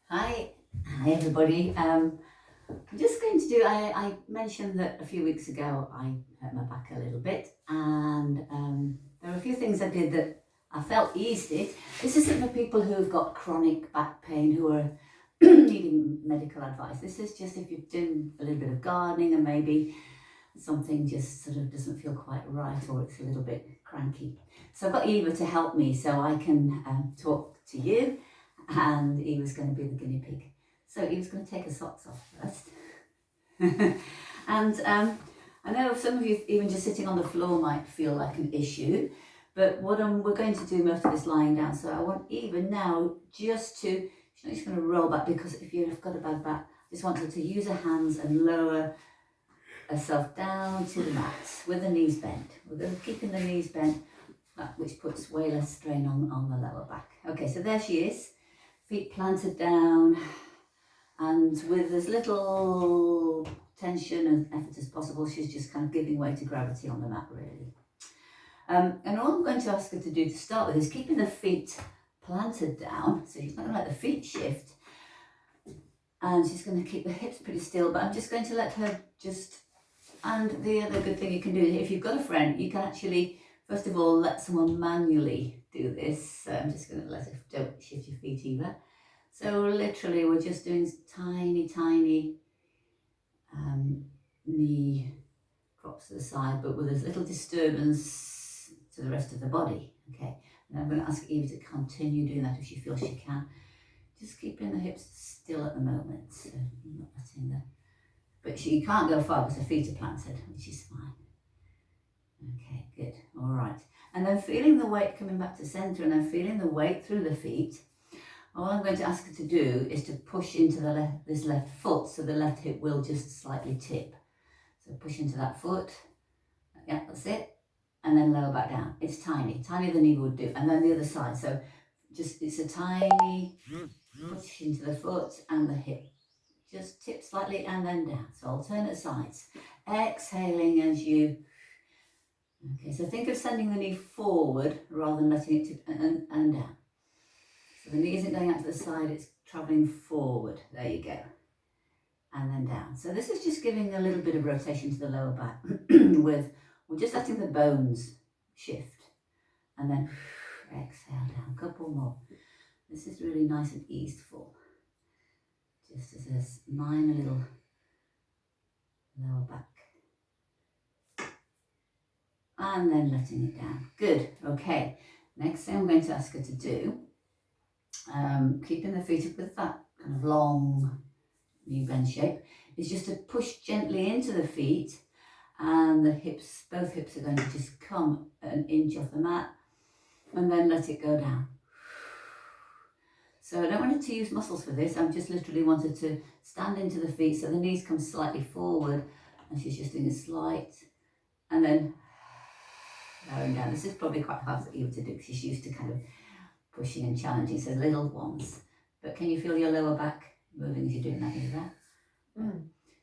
Hi everybody. I'm just going to do, I mentioned that a few weeks ago I hurt my back a little bit, and there are a few things I did that I felt eased it. This isn't for people who've got chronic back pain who are needing medical advice. This is just if you're doing a little bit of gardening and maybe something just sort of doesn't feel quite right, or it's a little bit cranky. So I've got Eva to help me so I can talk to you, and Eva's going to be the guinea pig. So Eva's going to take her socks off first. And I know some of you, even just sitting on the floor might feel like an issue, but we're going to do most of this lying down. So I want Eva now just to, she's not just going to roll back, because if you've got a bad back, just want her to use her hands and lower herself down to the mat with the knees bent. We're going to keep the knees bent, which puts way less strain on the lower back. Okay, so there she is, feet planted down, and with as little tension and effort as possible, she's just kind of giving way to gravity on the mat, really. And all I'm going to ask her to do to start with is keeping the feet planted down, so she's not going to let the feet shift, and she's going to keep the hips pretty still, but I'm just going to let her just. And the other good thing you can do, if you've got a friend, you can actually, first of all, let someone manually do this. So I'm just going to let her, don't shift your feet either. So literally we're just doing tiny knee drops to the side, but with as little disturbance to the rest of the body. Okay, and I'm going to ask Eva to continue doing that if she feels she can. Just keeping the hips still at the moment, so not letting the... But you can't go far because her feet are planted, which is fine. Okay, good. All right. And then feeling the weight coming back to center, and then feeling the weight through the feet. All I'm going to ask her to do is to push into this left foot, so the left hip will just slightly tip. So push into that foot. Yeah, that's it. And then lower back down. It's tiny, tinier than Eva would do. And then the other side. So just, it's a tiny push into the foot and the hip. Just tip slightly and then down. So alternate sides. Exhaling as you... Okay, so think of sending the knee forward rather than letting it tip and down. So the knee isn't going out to the side, it's travelling forward. There you go. And then down. So this is just giving a little bit of rotation to the lower back. We're just letting the bones shift. And then exhale down. A couple more. This is really nice and easeful. Just as a minor little lower back. And then letting it down. Good. Okay. Next thing I'm going to ask her to do, keeping the feet up with that kind of long knee bend shape, is just to push gently into the feet, and the hips, both hips are going to just come an inch off the mat, and then let it go down. So I don't want her to use muscles for this. I'm just literally wanted to stand into the feet so the knees come slightly forward, and she's just doing a slight, and then lowering down. This is probably quite hard for Eva to do because she's used to kind of pushing and challenging, so little ones. But can you feel your lower back moving as you're doing that, Eva?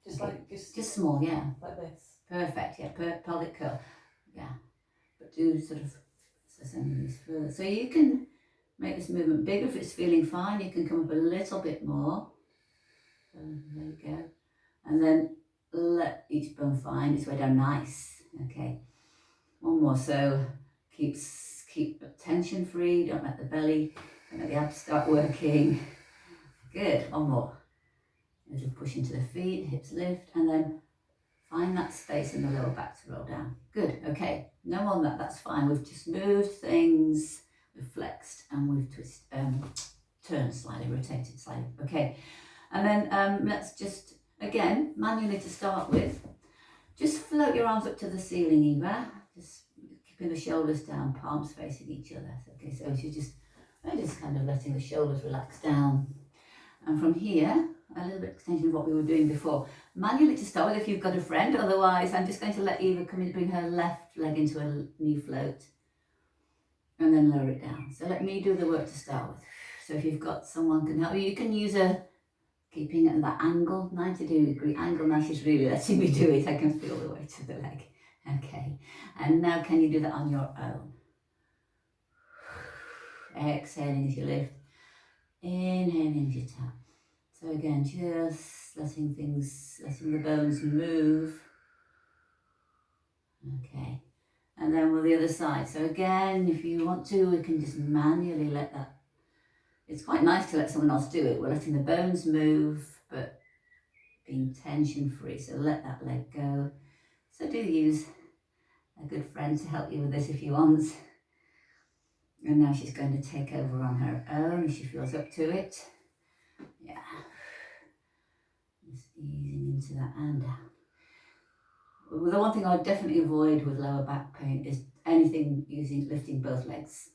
Just okay. like just small, yeah. Like this. Perfect, yeah. Pelvic curl, yeah. But do sort of send these further. So you can make this movement bigger if it's feeling fine. You can come up a little bit more. So there you go. And then let each bone find its way down. Nice. Okay. One more. So keep tension free. Don't let the belly, don't let the abs start working. Good. One more. A little push into the feet, hips lift, and then find that space in the lower back to roll down. Good. Okay. No more than that. That's fine. We've just moved things. We've flexed and we've turned slightly, rotated slightly. Okay. And then let's just, again, manually to start with, just float your arms up to the ceiling, Eva. Just keeping the shoulders down, palms facing each other. Okay, so she's just kind of letting the shoulders relax down. And from here, a little bit extension of what we were doing before. Manually to start with if you've got a friend, otherwise I'm just going to let Eva come in, bring her left leg into a knee float, and then lower it down. So let me do the work to start with. So if you've got someone can help you, you can use keeping it at that angle, 90-degree angle. Now she's really letting me do it. I can feel the weight of the leg. Okay, and now can you do that on your own? Exhaling as you lift. Inhaling as you tap. So again, just letting the bones move. Okay. And then with the other side. So again, if you want to, we can just manually let that. It's quite nice to let someone else do it. We're letting the bones move, but being tension free. So let that leg go. So do use a good friend to help you with this if you want. And now she's going to take over on her own if she feels up to it. Yeah. Just easing into that and down. Well, the one thing I would definitely avoid with lower back pain is anything lifting both legs.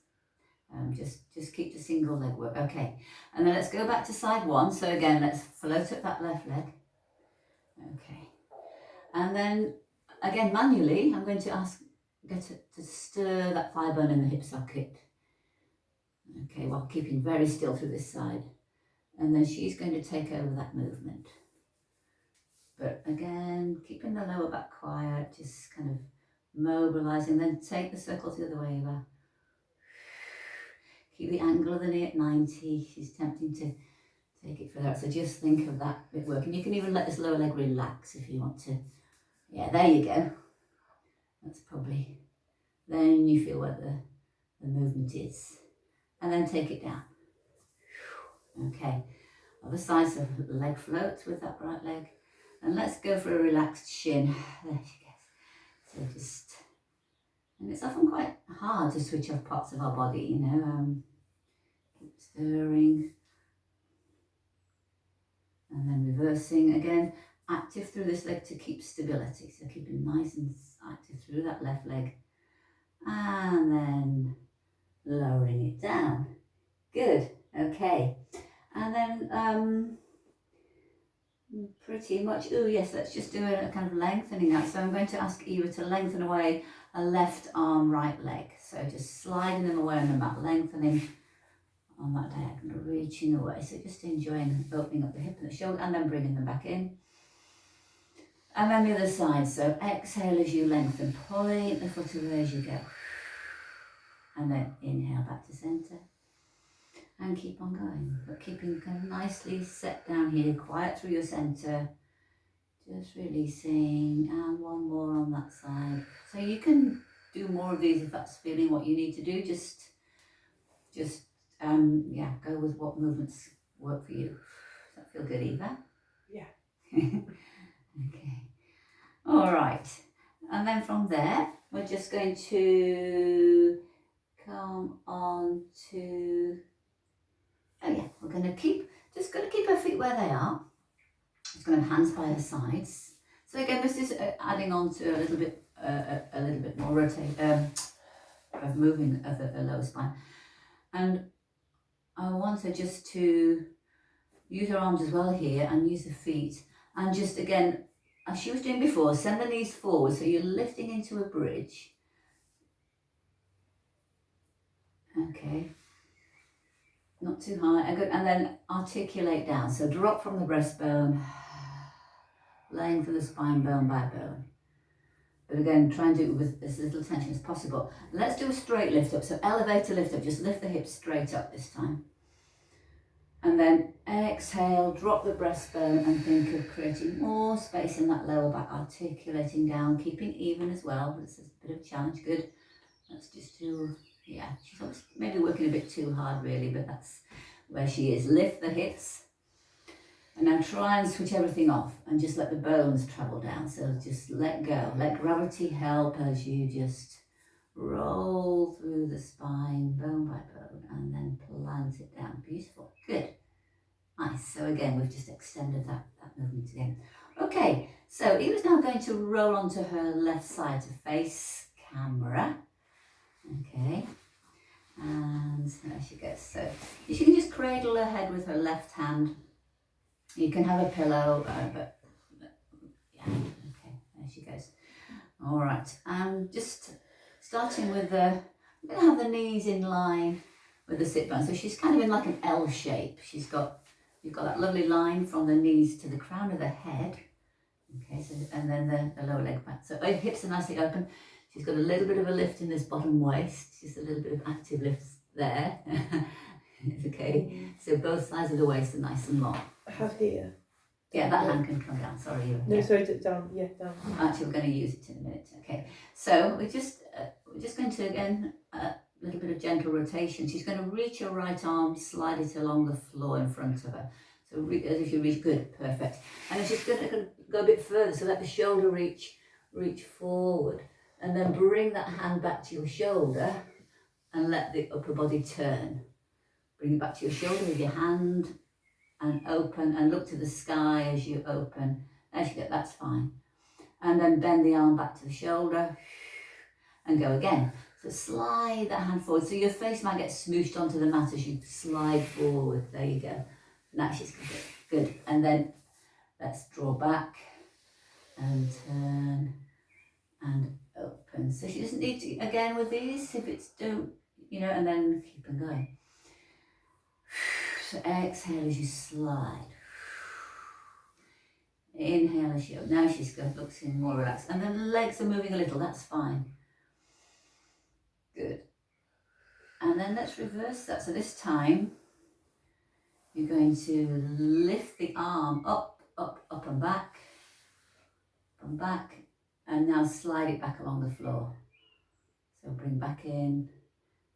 Just keep the single leg work. Okay, and then let's go back to side one. So again, let's float up that left leg. Okay, and then again manually, I'm going to get it to stir that thigh bone in the hip socket. Okay, while keeping very still through this side, and then she's going to take over that movement. But again, keeping the lower back quiet, just kind of mobilizing, then take the circles the other way over. Keep the angle of the knee at 90. She's tempting to take it further out. So just think of that bit working. You can even let this lower leg relax if you want to. Yeah, there you go. That's probably, then you feel where the movement is. And then take it down. Okay, other side, so leg floats with that right leg. And let's go for a relaxed shin. There she goes. So just, and it's often quite hard to switch off parts of our body, you know. Keep stirring. And then reversing again, active through this leg to keep stability. So keeping nice and active through that left leg. And then lowering it down. Good, okay. And then pretty much, oh yes, let's just do a kind of lengthening now. So I'm going to ask Eva to lengthen away a left arm, right leg. So just sliding them away on the mat, lengthening on that diagonal, reaching away. So just enjoying opening up the hip and the shoulder and then bringing them back in. And then the other side. So exhale as you lengthen, pulling the foot away as you go. And then inhale back to centre. And keep on going, but keeping kind of nicely set down here, quiet through your centre, just releasing, and one more on that side. So you can do more of these if that's feeling what you need to do, just yeah, go with what movements work for you. Does that feel good, Eva? Yeah. Okay, all right, and then from there, we're just going to come on to, oh yeah, we're going to keep her feet where they are. Just going to have hands by her sides. So again, this is adding on to a little bit more rotate, of moving of the lower spine. And I want her just to use her arms as well here and use the feet. And just again, as she was doing before, send the knees forward. So you're lifting into a bridge. Okay. Not too high, and then articulate down. So drop from the breastbone, lengthen the spine bone by bone. But again, try and do it with as little tension as possible. Let's do a straight lift up. So elevator lift up, just lift the hips straight up this time. And then exhale, drop the breastbone and think of creating more space in that lower back, articulating down, keeping even as well. But it's a bit of a challenge, good. Let's just do, yeah, she's maybe working a bit too hard really, but that's where she is. Lift the hips and now try and switch everything off and just let the bones travel down. So just let go, let gravity help as you just roll through the spine, bone by bone, and then plant it down. Beautiful, good, nice. So again, we've just extended that movement again. Okay, so Eva's now going to roll onto her left side to face camera. Okay, and there she goes. So she can just cradle her head with her left hand. You can have a pillow, but yeah, okay, there she goes. All right, just starting with I'm going to have the knees in line with the sit bone. So she's kind of in like an L shape. You've got that lovely line from the knees to the crown of the head. Okay, so and then the lower leg back. So her hips are nicely open. She's got a little bit of a lift in this bottom waist, just a little bit of active lift there. Okay, so both sides of the waist are nice and long. have here. Yeah, that hand can come down. Sorry, No, yeah. sorry, down. Yeah, down. Actually, we're going to use it in a minute. Okay, so we're just going to again a little bit of gentle rotation. She's going to reach her right arm, slide it along the floor in front of her. So as if you reach, good, perfect. And then she's going to go a bit further, so let the shoulder reach forward, and then bring that hand back to your shoulder, and let the upper body turn. Bring it back to your shoulder with your hand, and open, and look to the sky as you open. As you go, that's fine. And then bend the arm back to the shoulder and go again. So slide that hand forward. So your face might get smooshed onto the mat as you slide forward. There you go. Now she's good. Good. And then let's draw back and turn and open. So she doesn't need to, again with these, if it's don't, you know, and then keep on going. So exhale as you slide. Inhale as you go. Now she's good, looks more relaxed. And then the legs are moving a little, that's fine. Good. And then let's reverse that. So this time, you're going to lift the arm up, up, up and back, and now slide it back along the floor. So bring back in,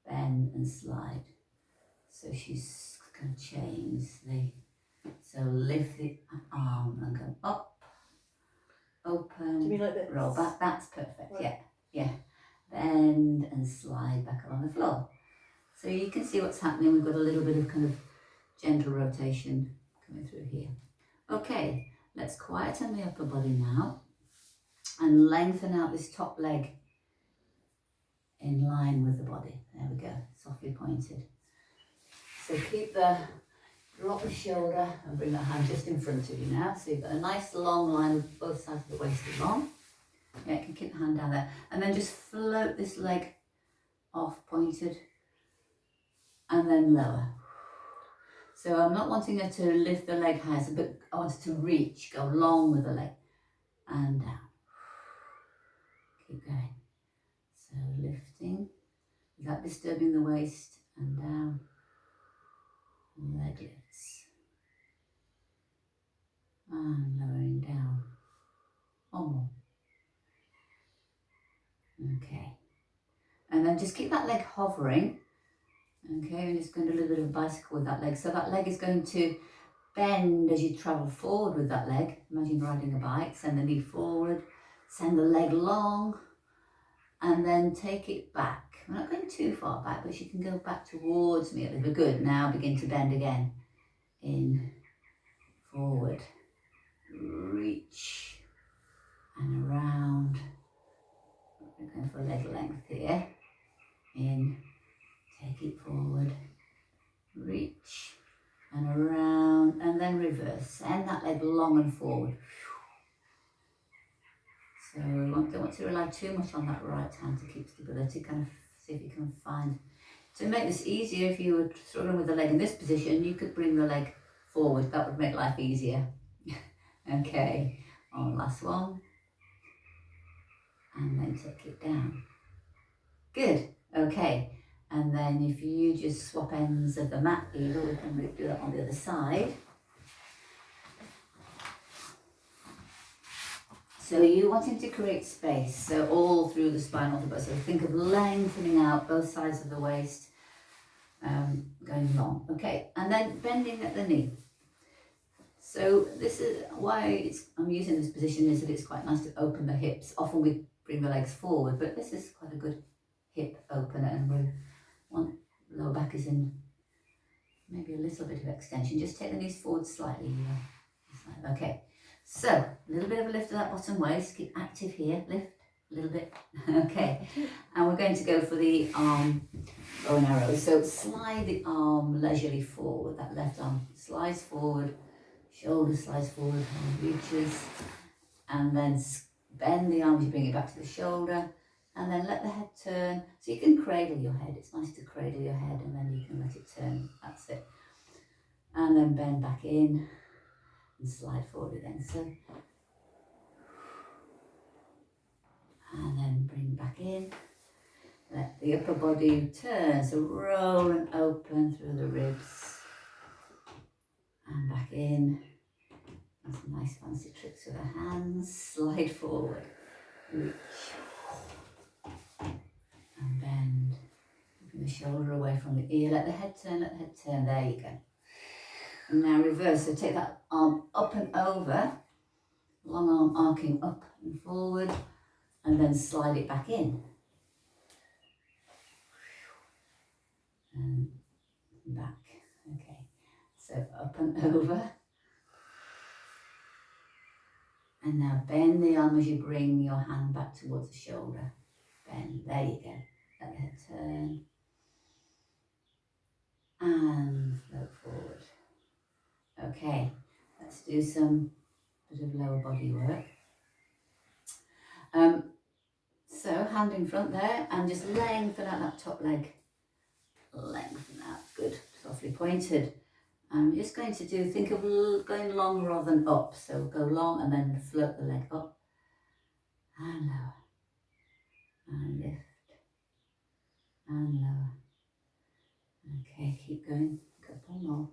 bend and slide. So she's going to change so lift the arm and go up, open, Do you mean like this? roll back. That's perfect. Right. Yeah. Bend and slide back along the floor. So you can see what's happening. We've got a little bit of kind of gentle rotation coming through here. Okay, let's quieten the upper body now and lengthen out this top leg in line with the body. There we go, softly pointed. So drop the shoulder and bring that hand just in front of you now. So you've got a nice long line with both sides of the waist along. Yeah, you can keep the hand down there. And then just float this leg off, pointed, and then lower. So I'm not wanting her to lift the leg high, but I want her to reach, go long with the leg, and down. Keep going. So lifting, without disturbing the waist, and down. Leg lifts. And lowering down. One more. Okay. And then just keep that leg hovering. Okay, and just going to do a little bit of a bicycle with that leg. So that leg is going to bend as you travel forward with that leg. Imagine riding a bike. Send the knee forward. Send the leg long. And then take it back. We're not going too far back, but you can go back towards me a little bit. Good. Now begin to bend again. In, forward, reach, and around. We're going for leg length here. In, take it forward, reach, and around, and then reverse. Send that leg long and forward. So we don't want to rely too much on that right hand to keep stability. Kind of see if you can find. To make this easier, if you were struggling with the leg in this position, you could bring the leg forward. That would make life easier. Okay, last one. And then take it down. Good, okay. And then if you just swap ends of the mat either, we can do that on the other side. So you're wanting to create space, so all through the spinal vertebra. So think of lengthening out both sides of the waist, going long. Okay, and then bending at the knee. So this is why I'm using this position, is that it's quite nice to open the hips. Often we bring the legs forward, but this is quite a good hip opener, and we want lower back is in maybe a little bit of extension. Just take the knees forward slightly. Okay, so a little bit of a lift of that bottom waist. Keep active here. Lift a little bit. Okay, and we're going to go for the arm bow and arrow. So slide the arm leisurely forward. That left arm slides forward. Shoulder slides forward, hand reaches, and then bend the arms, you bring it back to the shoulder, and then let the head turn. So you can cradle your head. It's nice to cradle your head, and then you can let it turn. That's it. And then bend back in and slide forward again. So, and then bring back in. Let the upper body turn. So roll and open through the ribs. And back in. nice fancy tricks with her hands. Slide forward, reach, and bend. Keeping the shoulder away from the ear. Let the head turn, let the head turn. There you go. And now reverse. So take that arm up and over. Long arm arcing up and forward. And then slide it back in. And back. Okay. So up and over. And now bend the arm as you bring your hand back towards the shoulder. Bend. There you go. Let the head turn. And float forward. Okay. Let's do some bit of lower body work. So hand in front there and just lengthen out that top leg. Lengthen out. Good. Softly pointed. I'm just going to think of going long rather than up. So go long and then float the leg up and lower and lift and lower. Okay, keep going. A couple more,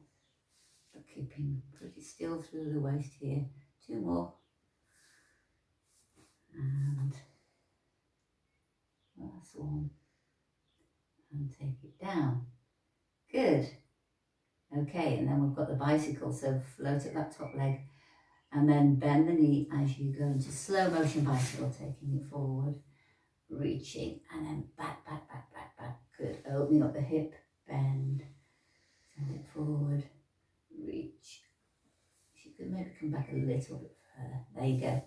but keeping pretty still through the waist here. 2 more. And last one. And take it down. Good. Okay, and then we've got the bicycle, so float at that top leg and then bend the knee as you go into slow motion bicycle, taking it forward, reaching, and then back, back, back, back, back. Good. Opening up the hip, bend, send it forward, reach. You could maybe come back a little bit further. There you go.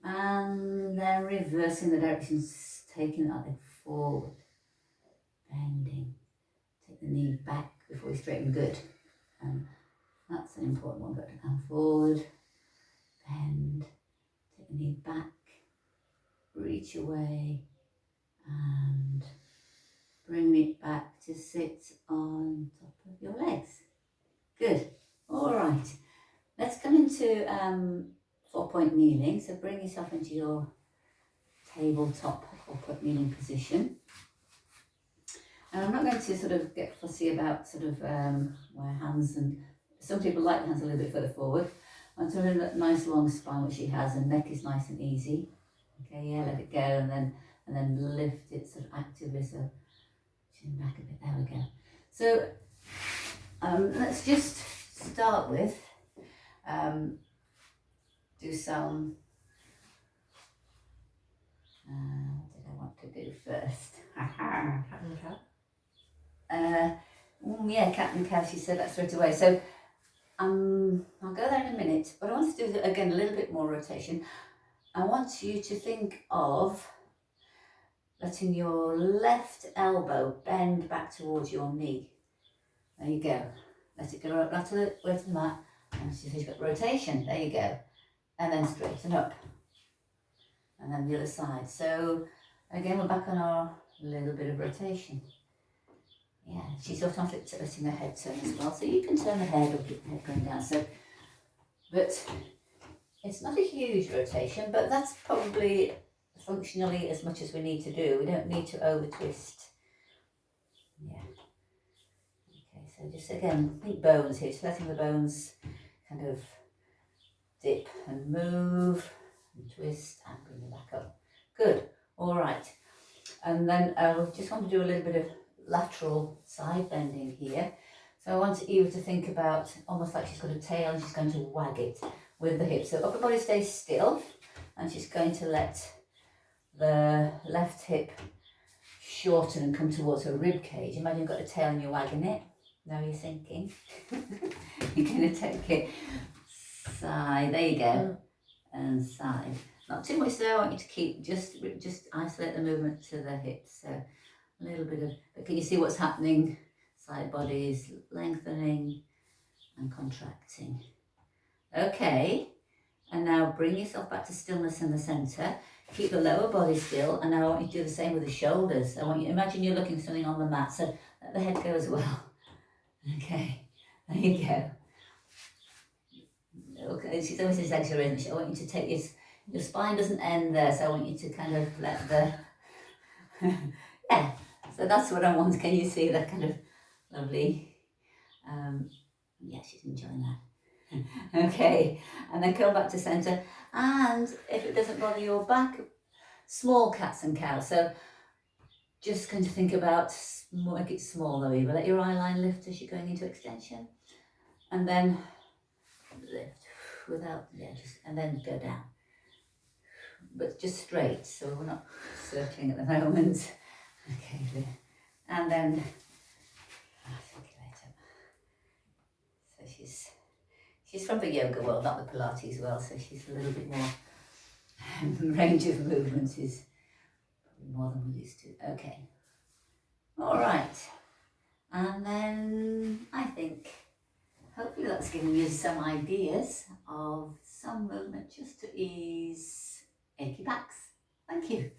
And then reversing the directions, taking that leg forward, bending. Take the knee back before you straighten. Good. That's an important one. Good. And forward, bend. Take the knee back, reach away, and bring it back to sit on top of your legs. Good. All right. Let's come into 4-point kneeling. So bring yourself into your tabletop 4-point kneeling position. And I'm not going to sort of get fussy about sort of where hands, and some people like hands a little bit further forward. I'm doing a nice long spine which she has, and neck is nice and easy. Okay, yeah, let it go, and then lift it sort of actively. So chin back a bit. There we go. So let's just start with do some. What did I want to do first? Cat and cat. Yeah, cat and cow. She said that straight away. So I'll go there in a minute. But I want to do again a little bit more rotation. I want you to think of letting your left elbow bend back towards your knee. There you go. Let it go right to the mat. And so you've got rotation. There you go. And then straighten up. And then the other side. So again, we're back on our little bit of rotation. Yeah, she's automatically letting her head turn as well. So you can turn the head or keep the head going down. So, but it's not a huge rotation, but that's probably functionally as much as we need to do. We don't need to over twist. Yeah. Okay, so just again, think bones here, just letting the bones kind of dip and move and twist and bring them back up. Good. All right. And then we just want to do a little bit of lateral side bending here. So I want Eva to think about almost like she's got a tail and she's going to wag it with the hips. So upper body stays still and she's going to let the left hip shorten and come towards her rib cage. Imagine you've got a tail and you're wagging it. Now you're thinking. You're going to take it side. There you go. And side. Not too much there. I want you to keep just isolate the movement to the hips. So a little bit of, but can you see what's happening? Side bodies lengthening and contracting. Okay, and now bring yourself back to stillness in the centre. Keep the lower body still, and now I want you to do the same with the shoulders. I want you, imagine you're looking at something on the mat, so let the head go as well. Okay, there you go. Okay, she's always exaggerating. I want you to take your spine doesn't end there, so I want you to kind of let the, yeah, so that's what I want. Can you see that kind of lovely Yeah, she's enjoying that. Okay, and then come back to centre. And if it doesn't bother your back, small cats and cows. So just going to think about, make it small though, Eva. Let your eye line lift as you're going into extension. And then lift without, yeah, just, and then go down. But just straight, so we're not circling at the moment. Okay, and then articulate up. So she's from the yoga world, not the pilates world, so she's a little bit more range of movements is probably more than we're used to. Okay. All right. And then I think hopefully that's given you some ideas of some movement just to ease achy backs. Thank you.